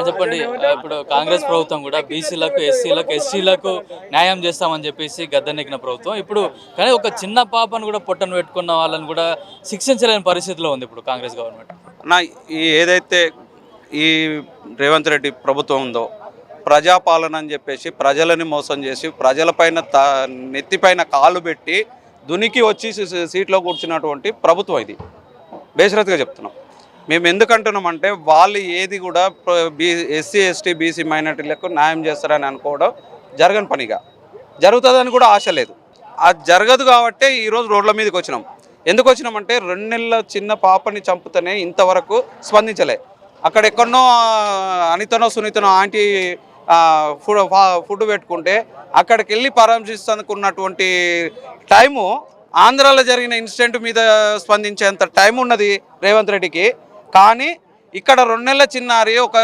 చెప్పండి. ఇప్పుడు కాంగ్రెస్ ప్రభుత్వం కూడా బీసీలకు, ఎస్సీలకు, ఎస్టీలకు న్యాయం చేస్తామని చెప్పేసి గద్దెనెక్కిన ప్రభుత్వం. ఇప్పుడు కానీ ఒక చిన్న పాపను కూడా పొట్టను పెట్టుకున్న వాళ్ళని కూడా శిక్షించలేని పరిస్థితిలో ఉంది ఇప్పుడు కాంగ్రెస్ గవర్నమెంట్. నా ఏదైతే ఈ రేవంత్ రెడ్డి ప్రభుత్వం ఉందో ప్రజాపాలన అని చెప్పేసి ప్రజలని మోసం చేసి ప్రజలపైన నెత్తిపైన కాళ్ళు పెట్టి దునికి వచ్చి సీట్లో కూర్చున్నటువంటి ప్రభుత్వం ఇది. బేషరత్గా చెప్తున్నాం. మేము ఎందుకంటున్నామంటే వాళ్ళు ఏది కూడా ఎస్సీ ఎస్టీ బీసీ మైనార్టీలకు న్యాయం చేస్తారని అనుకోవడం జరగని పనిగా, జరుగుతుందని కూడా ఆశ లేదు. అది జరగదు కాబట్టే ఈరోజు రోడ్ల మీదకి వచ్చినాం. ఎందుకు వచ్చినామంటే 2 నెలల చిన్న పాపని చంపుతూనే ఇంతవరకు స్పందించలే. అక్కడెక్కడనో అనితనో సునీతనో ఆంటీ ఫుడ్ పెట్టుకుంటే అక్కడికి వెళ్ళి పరామర్శిస్తున్నటువంటి టైము ఆంధ్రాలో జరిగిన ఇన్సిడెంట్ మీద స్పందించేంత టైం ఉన్నది రేవంత్ రెడ్డికి. కానీ ఇక్కడ 2 నెలల చిన్నారి ఒక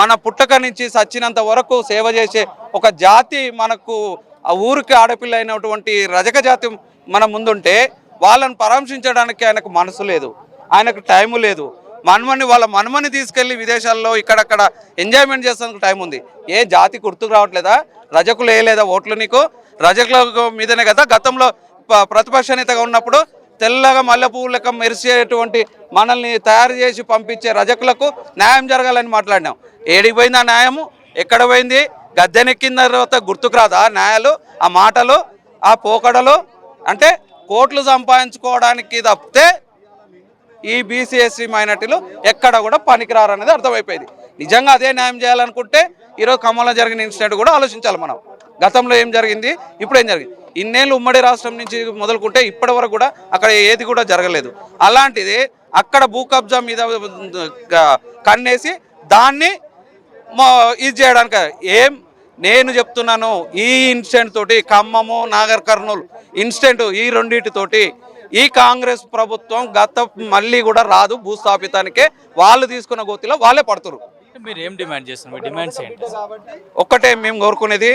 మన పుట్టక నుంచి సచ్చినంత వరకు సేవ చేసే ఒక జాతి మనకు ఆ ఊరికి ఆడపిల్ల అయినటువంటి రజక జాతి మన ముందుంటే వాళ్ళని పరామర్శించడానికి ఆయనకు మనసు లేదు, ఆయనకు టైము లేదు. వాళ్ళ మనమని తీసుకెళ్ళి విదేశాల్లో ఇక్కడక్కడ ఎంజాయ్మెంట్ చేసేందుకు టైం ఉంది. ఏ జాతి గుర్తుకు రావట్లేదా? రజకులు వేయలేదా ఓట్లు నీకు? రజకుల మీదనే కదా గతంలో ప్రతిపక్ష నేతగా ఉన్నప్పుడు తెల్లగా మల్లె పువ్వు లెక్క మెరిసేటువంటి మనల్ని తయారు చేసి పంపించే రజకులకు న్యాయం జరగాలని మాట్లాడినాం. ఏడికి పోయింది ఆ న్యాయము? ఎక్కడ పోయింది? గద్దెనెక్కిన తర్వాత గుర్తుకు రాదా న్యాయాలు? ఆ మాటలు, ఆ పోకడలు అంటే కోట్లు సంపాదించుకోవడానికి తప్పితే ఈ బీసీ ఎస్సీ మైనార్టీలు ఎక్కడ కూడా పనికిరారు అనేది అర్థమైపోయింది. నిజంగా అదే న్యాయం చేయాలనుకుంటే ఈరోజు ఖమ్మంలో జరిగిన ఇన్సిడెంట్ కూడా ఆలోచించాలి మనం. గతంలో ఏం జరిగింది, ఇప్పుడు ఏం జరిగింది? ఇన్నేళ్ళు ఉమ్మడి రాష్ట్రం నుంచి మొదలుకుంటే ఇప్పటి వరకు కూడా అక్కడ ఏది కూడా జరగలేదు. అలాంటిది అక్కడ భూ కబ్జా మీద కన్నేసి దాన్ని ఇది చేయడానికి నేను చెప్తున్నాను. ఈ ఇన్సిడెంట్ తోటి ఖమ్మము నాగర్ కర్నూలు ఇన్సిడెంట్ ఈ రెండింటితోటి ఈ కాంగ్రెస్ ప్రభుత్వం మళ్ళీ కూడా రాదు. భూస్థాపితానికే వాళ్ళు తీసుకున్న గోతిలో వాళ్ళే పడుతురు. మీరు ఏం డిమాండ్ చేస్తున్నారు? డిమాండ్స్ ఏంటి? ఒక్కటే మేము కోరుకునేది,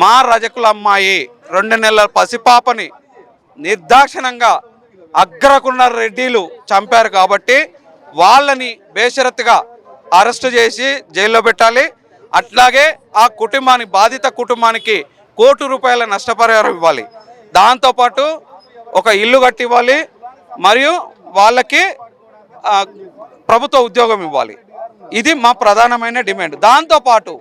మా రజకుల అమ్మాయి 2 నెలల పసిపాపని నిర్దాక్షిణంగా అగ్రకున్న రెడ్డిలు చంపారు కాబట్టి వాళ్ళని బేషరత్తుగా అరెస్టు చేసి జైల్లో పెట్టాలి. అట్లాగే ఆ కుటుంబానికి, బాధిత కుటుంబానికి ₹1 కోటి నష్టపరిహారం ఇవ్వాలి. దాంతోపాటు ఒక ఇల్లు కట్టివ్వాలి, మరియు వాళ్ళకి ప్రభుత్వ ఉద్యోగం ఇవ్వాలి. ఇది మా ప్రధానమైన డిమాండ్. దాంతోపాటు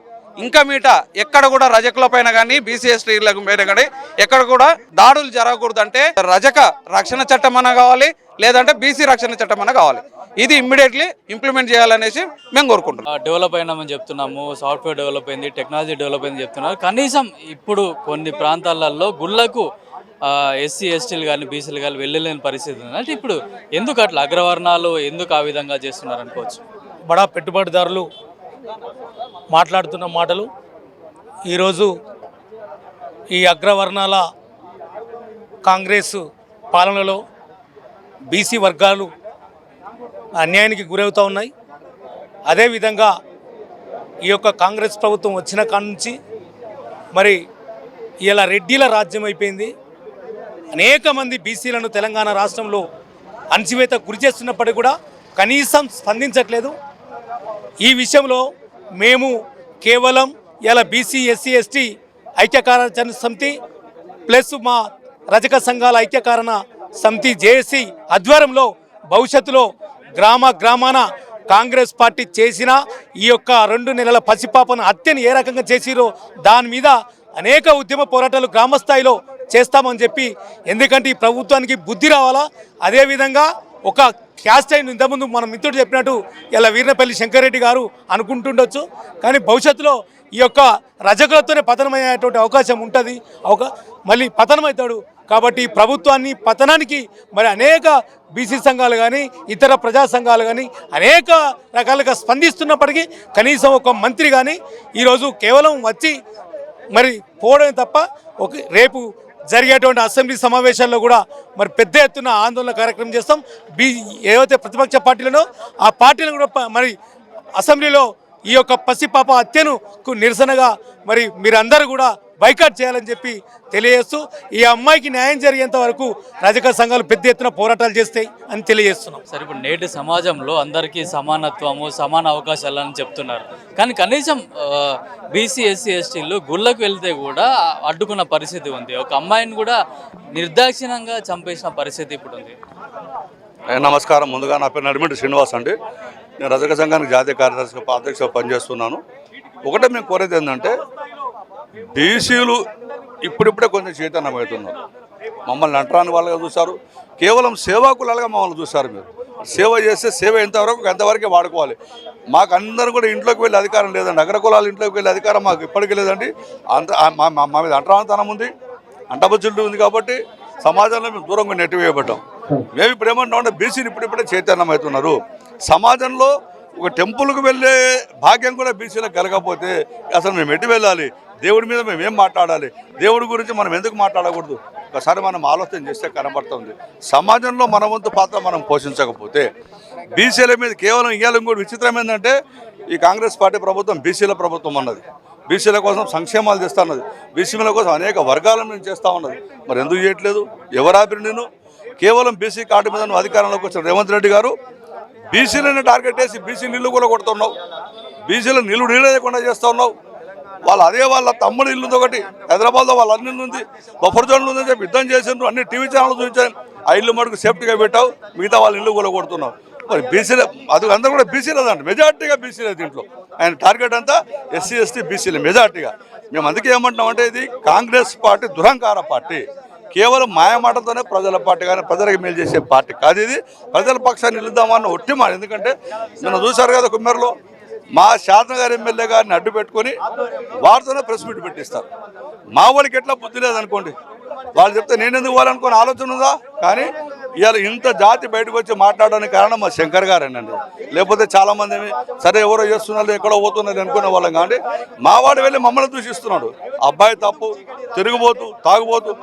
ఇంకా మీట ఎక్కడ కూడా రజకుల పైన కానీ బీసీ ఎస్టీల పైన కానీ ఎక్కడ కూడా దాడులు జరగకూడదు. అంటే రజక రక్షణ చట్టం అన్న కావాలి, లేదంటే బీసీ రక్షణ చట్టం అన్న కావాలి. ఇది ఇమ్మీడియట్లీ ఇంప్లిమెంట్ చేయాలనేసి మేము కోరుకుంటున్నాం. డెవలప్ అయినామని చెప్తున్నాము, సాఫ్ట్వేర్ డెవలప్ అయింది, టెక్నాలజీ డెవలప్ అయింది చెప్తున్నారు. కనీసం ఇప్పుడు కొన్ని ప్రాంతాలలో గుళ్ళకు ఎస్సీ ఎస్టీలు కానీ బీసీలు కానీ వెళ్ళలేని పరిస్థితి ఉంది. అంటే ఇప్పుడు ఎందుకు అట్లా అగ్రవర్ణాలు ఎందుకు ఆ విధంగా చేస్తున్నారు అనుకోవచ్చు? బడా పెట్టుబడిదారులు మాట్లాడుతున్న మాటలు ఈరోజు ఈ అగ్రవర్ణాల కాంగ్రెస్ పాలనలో బీసీ వర్గాలు అన్యాయానికి గురవుతూ ఉన్నాయి. అదేవిధంగా ఈ యొక్క కాంగ్రెస్ ప్రభుత్వం వచ్చిన కాడ నుంచి మరి ఇలా రెడ్డిల రాజ్యం అయిపోయింది. అనేక మంది బీసీలను తెలంగాణ రాష్ట్రంలో అణచివేత గురి చేస్తున్నప్పటికీ కూడా కనీసం స్పందించట్లేదు. ఈ విషయంలో మేము కేవలం ఇలా బీసీ ఎస్సీ ఎస్టీ ఐక్యకారణ సమితి ప్లస్ మా రజక సంఘాల ఐక్యకారణ సమితి జేఏసీ ఆధ్వర్యంలో భవిష్యత్తులో గ్రామాన కాంగ్రెస్ పార్టీ చేసిన ఈ యొక్క 2 నెలల పసిపాపను హత్యను ఏ రకంగా చేసిరో దాని మీద అనేక ఉద్యమ పోరాటాలు గ్రామస్థాయిలో చేస్తామని చెప్పి, ఎందుకంటే ఈ ప్రభుత్వానికి బుద్ధి రావాలా. అదేవిధంగా ఒక క్యాస్ట్ అయిన ఇంతకుముందు మన మిత్రుడు చెప్పినట్టు ఇలా వీర్నపల్లి శంకర్రెడ్డి గారు అనుకుంటుండొచ్చు, కానీ భవిష్యత్తులో ఈ యొక్క రజకులతోనే పతనమయ్యేటువంటి అవకాశం ఉంటుంది. మళ్ళీ పతనమవుతాడు. కాబట్టి ప్రభుత్వాన్ని పతనానికి మరి అనేక బీసీ సంఘాలు కానీ ఇతర ప్రజా సంఘాలు కానీ అనేక రకాలుగా స్పందిస్తున్నప్పటికీ కనీసం ఒక మంత్రి కానీ ఈరోజు కేవలం వచ్చి మరి పోవడమే తప్ప రేపు జరిగేటువంటి అసెంబ్లీ సమావేశాల్లో కూడా మరి పెద్ద ఎత్తున ఆందోళన కార్యక్రమం చేస్తాం. ఏవైతే ప్రతిపక్ష పార్టీలను ఆ పార్టీలను కూడా మరి అసెంబ్లీలో ఈ యొక్క పసిపాప హత్యను నిరసనగా మరి మీరందరూ కూడా బైకాట్ చేయాలని చెప్పి తెలియజేస్తూ ఈ అమ్మాయికి న్యాయం జరిగేంత వరకు రజక సంఘాలు పెద్ద ఎత్తున పోరాటాలు చేస్తాయి అని తెలియజేస్తున్నాం. సరే, ఇప్పుడు నేటి సమాజంలో అందరికీ సమానత్వము, సమాన అవకాశాలు అని చెప్తున్నారు, కానీ కనీసం బీసీ ఎస్సీ ఎస్టీలు గుళ్ళకు వెళ్తే కూడా అడ్డుకున్న పరిస్థితి ఉంది. ఒక అమ్మాయిని కూడా నిర్దాక్షిణ్యంగా చంపేసిన పరిస్థితి ఇప్పుడు ఉంది. నమస్కారం. ముందుగా నా పేరు నడిమిటి శ్రీనివాస్ అండి. నేను రజక సంఘానికి జాతీయ కార్యదర్శిగా అధ్యక్షుడిగా పనిచేస్తున్నాను. ఒకటే మేము కోరేది ఏంటంటే బీసీలు ఇప్పుడిప్పుడే కొంచెం చైతన్యం అవుతున్నారు. మమ్మల్ని అంటరాని వాళ్ళగా చూశారు, కేవలం సేవాకులాగా మమ్మల్ని చూశారు. మీరు సేవ చేస్తే సేవ ఎంతవరకే వాడుకోవాలి. మాకు అందరూ కూడా ఇంట్లోకి వెళ్ళే అధికారం లేదండి. అగ్రకులాల ఇంట్లోకి వెళ్ళే అధికారం మాకు ఇప్పటికీ లేదండి. మా మీద అంటరానితనం ఉంది, అంటబుచ్చులు ఉంది. కాబట్టి సమాజంలో మేము దూరంగా నెట్టివేయబడ్డాం. మేము ఇప్పుడు ఏమంటామంటే బీసీలు ఇప్పుడిప్పుడే చైతన్యం అవుతున్నారు. సమాజంలో ఒక టెంపుల్కి వెళ్ళే భాగ్యం కూడా బీసీలకు కలగకపోతే అసలు మేము ఎటు వెళ్ళాలి? దేవుడి మీద మేము ఏం మాట్లాడాలి? దేవుడి గురించి మనం ఎందుకు మాట్లాడకూడదు? ఒకసారి మనం ఆలోచన చేస్తే కనబడుతుంది. సమాజంలో మన వంతు పాత్ర మనం పోషించకపోతే బీసీల మీద కేవలం ఇవాళ ఇంకోటి విచిత్రం ఏంటంటే ఈ కాంగ్రెస్ పార్టీ ప్రభుత్వం బీసీల ప్రభుత్వం అన్నది. బీసీల కోసం సంక్షేమాలు చేస్తా ఉన్నది, బీసీల కోసం అనేక వర్గాలను మేము చేస్తూ ఉన్నది. మరి ఎందుకు చేయట్లేదు? ఎవరాపిరి నేను? కేవలం బీసీ కార్డు మీద నువ్వు అధికారంలోకి వచ్చిన రేవంత్ రెడ్డి గారు బీసీలను టార్గెట్ చేసి బీసీ నీళ్లు కూడా కొడుతున్నావు, బీసీల నీళ్లు లేకుండా చేస్తూ ఉన్నావు. వాళ్ళ తమ్ముడు ఇల్లు ఒకటి హైదరాబాద్లో వాళ్ళ అన్ని ఉంది, బఫర్ జోన్లు ఉందని చెప్పి యుద్ధం చేసిండ్రు, అన్ని టీవీ ఛానల్ చూపించాను. ఆ ఇల్లు మటుకు సేఫ్టీగా పెట్టావు, మిగతా వాళ్ళ ఇల్లు కూడా కొడుతున్నావు. మరి బీసీలే అది అందరూ కూడా బీసీలేదండి, మెజార్టీగా బీసీలే. దీంట్లో ఆయన టార్గెట్ అంతా ఎస్సీ ఎస్టీ బీసీలే మెజార్టీగా. మేము అందుకే ఏమంటున్నామంటే ఇది కాంగ్రెస్ పార్టీ దురహంకార పార్టీ, కేవలం మాయమాటతోనే ప్రజల పార్టీ కానీ ప్రజలకు మేలు చేసే పార్టీ కాదు ఇది. ప్రజల పక్షాన్ని నిలుద్దామన్న ఒట్టి మాట. ఎందుకంటే నిన్న చూశారు కదా కుమ్మరిలో మా శాసనగారి ఎమ్మెల్యే గారిని అడ్డు పెట్టుకొని వారితోనే ప్రెస్ మీట్ పెట్టిస్తారు. మా వాడికి ఎట్లా బుద్ధి లేదనుకోండి, వాళ్ళు చెప్తే నేను ఎందుకు పోవాలనుకుని ఆలోచన ఉందా? కానీ ఇవాళ ఇంత జాతి బయటకు వచ్చి మాట్లాడడానికి కారణం మా శంకర్ గారేనండి. లేకపోతే చాలామంది సరే ఎవరో చేస్తున్నారు ఎక్కడో పోతున్నారు అనుకునే వాళ్ళం. కానీ మావాడు వెళ్ళి మమ్మల్ని దూషిస్తున్నాడు. అబ్బాయి తప్పు, తిరుగుబోతు, తాగుబోతు.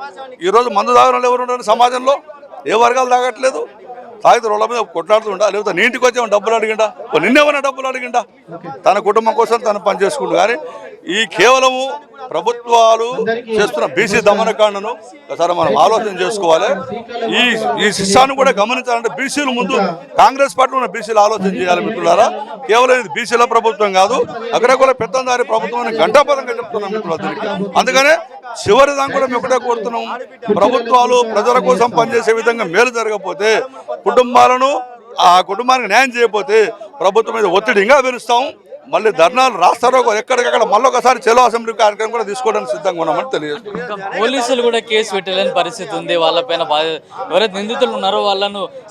ఈరోజు మందు తాగడం ఎవరు ఉంటారు సమాజంలో? ఏ వర్గాలు తాగట్లేదు. తాగితే రోడ్ల మీద కొట్లాడుతుంటా, లేకపోతే నీ ఇంటికి వచ్చి డబ్బులు అడిగిండా, నిన్నేమైనా డబ్బులు అడిగిండా? తన కుటుంబం కోసం తను పనిచేసుకుంటు. కానీ ఈ కేవలము ప్రభుత్వాలు చేస్తున్న బీసీ దమనకాండను ఒకసారి మనం ఆలోచన చేసుకోవాలి. ఈ శిష్యాన్ని కూడా గమనించాలంటే బీసీలు ముందు కాంగ్రెస్ పార్టీ ఉన్న బీసీలు ఆలోచన చేయాలి మిత్రులారా. కేవలం ఇది బీసీల ప్రభుత్వం కాదు, అగ్రకుల పెత్తందారి ప్రభుత్వం అని గంటాపదంగా చెప్తున్నాం మిత్రులందరికీ. అందుకనే చివరి దాకా కూడా మేము ఒకటే కోరుతున్నాం, ప్రభుత్వాలు ప్రజల కోసం పనిచేసే విధంగా మేలు జరగకపోతే ఆ కుటుంబానికి న్యాయం చేయకపోతే ప్రభుత్వం మీద ఒత్తిడి ఇంకా పెరుస్తాం. మళ్ళీ ధర్నాలు రాస్తారో ఎక్కడికక్కడ మళ్ళీ ఒకసారి చెలో అసెంబ్లీ కార్యక్రమం కూడా తీసుకోవడానికి సిద్ధంగా ఉన్నామని తెలియజేస్తున్నాం. పోలీసులు కూడా కేసు పెట్టలేని పరిస్థితి ఉంది. వాళ్ళపైన ఎవరైతే నిందితులు ఉన్నారో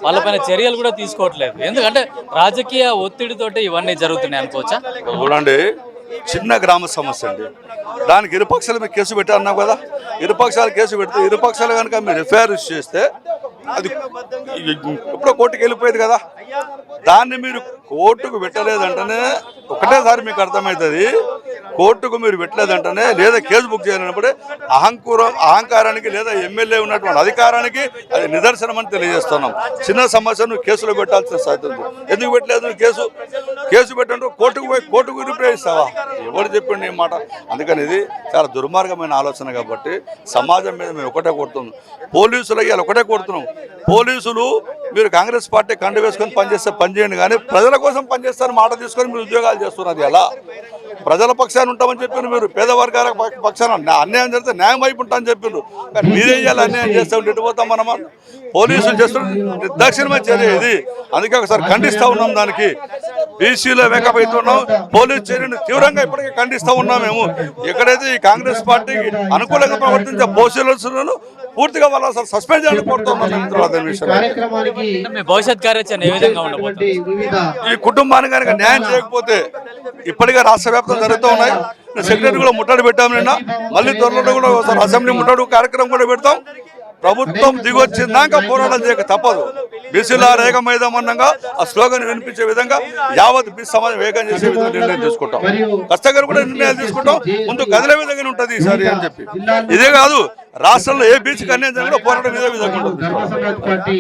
వాళ్ళపైన చర్యలు కూడా తీసుకోవట్లేదు. ఎందుకంటే రాజకీయ ఒత్తిడితోటి ఇవన్నీ జరుగుతున్నాయి అనుకోవచ్చా? చూడండి, చిన్న గ్రామ సమస్య అండి. దానికి ఇరుపక్షాలు మీరు కేసు పెట్టారన్నావు కదా. ఇరుపక్షాలు కేసు పెడితే ఇరుపక్షాలు కనుక మీరు ఎఫ్ఐఆర్ చేస్తే అది ఎప్పుడో కోర్టుకు వెళ్ళిపోయేది కదా. దాన్ని మీరు కోర్టుకు పెట్టలేదంటేనే ఒకటేసారి మీకు అర్థమవుతుంది. కోర్టుకు మీరు పెట్టలేదంటేనే లేదా కేసు బుక్ చేయాలన్నప్పుడే అహంకారానికి లేదా ఎమ్మెల్యే ఉన్నటువంటి అధికారానికి అది నిదర్శనం అని తెలియజేస్తున్నాం. చిన్న సమస్యను కేసులో పెట్టాల్సిన సాధ్యత ఉంది. ఎందుకు పెట్టలేదు? కేసు పెట్టండి, కోర్టుకు రిప్లై ఇస్తావా? ఎవరు చెప్పిండి ఈ మాట? అందుకని ఇది చాలా దుర్మార్గమైన ఆలోచన. కాబట్టి సమాజం మీద మేము ఒకటే కోరుతున్నాం, పోలీసులు ఇవాళ ఒకటే కోరుతున్నాం. పోలీసులు మీరు కాంగ్రెస్ పార్టీ కండు వేసుకొని పనిచేస్తే పనిచేయండి, కానీ ప్రజల కోసం పనిచేస్తారని మాట తీసుకొని మీరు ఉద్యోగాలు చేస్తున్నారు. ఎలా ప్రజల పక్షాన్ని ఉంటామని చెప్పిండ్రు, మీరు పేద వర్గాల పక్షాన అన్యాయం చేస్తే న్యాయం వైపు ఉంటామని చెప్పిండ్రు. కానీ మీరే చేయాలి, అన్యాయం చేస్తే ఉంటే పోతాం మనం. పోలీసులు చేస్తున్న నిర్దాక్షిణ్యమైన చర్య ఇది. అందుకే ఒకసారి ఖండిస్తూ ఉన్నాం. దానికి బీసీలో వేకపోతున్నాం. పోలీసు చర్యను తీవ్రంగా ఇప్పటికే ఖండిస్తూ ఉన్నాం. మేము ఎక్కడైతే ఈ కాంగ్రెస్ పార్టీకి అనుకూలంగా ప్రవర్తించే పోలీసులను పూర్తిగా వాళ్ళు అసలు సస్పెండ్ చేయాలని కోరుతున్నాం. భవిష్యత్ కార్యాచరణ ఏ విధంగా ఉండబోతుంది? ఈ కుటుంబానికి కనుక న్యాయం చేయకపోతే ఇప్పటికే రాష్ట్ర వ్యాప్తంగా జరుగుతూ ఉన్నాయి. సెక్రటరీ కూడా ముట్టడి పెట్టాము నిన్న. మళ్ళీ త్వరలో కూడా అసెంబ్లీ ముట్టడి కార్యక్రమం కూడా పెడతాం. ప్రభుత్వం దిగొచ్చిందాక పోరాటం చేయక తప్పదు. బీసీల రేగమైదామన్నంగా ఆ స్లోగన్ వినిపించే విధంగా యావత్ బీసీ సమాజం వేగం చేసే విధంగా నిర్ణయం తీసుకుంటాం. కష్టంగా కూడా నిర్ణయాలు తీసుకుంటాం. ముందు కదిలే విధంగా ఉంటుంది ఈసారి అని చెప్పి. ఇదే కాదు, రాష్ట్రంలో ఏ బీసీకి అన్యాయం జరిగినా పోరాటం ఇదే విధంగా ఉంటుంది.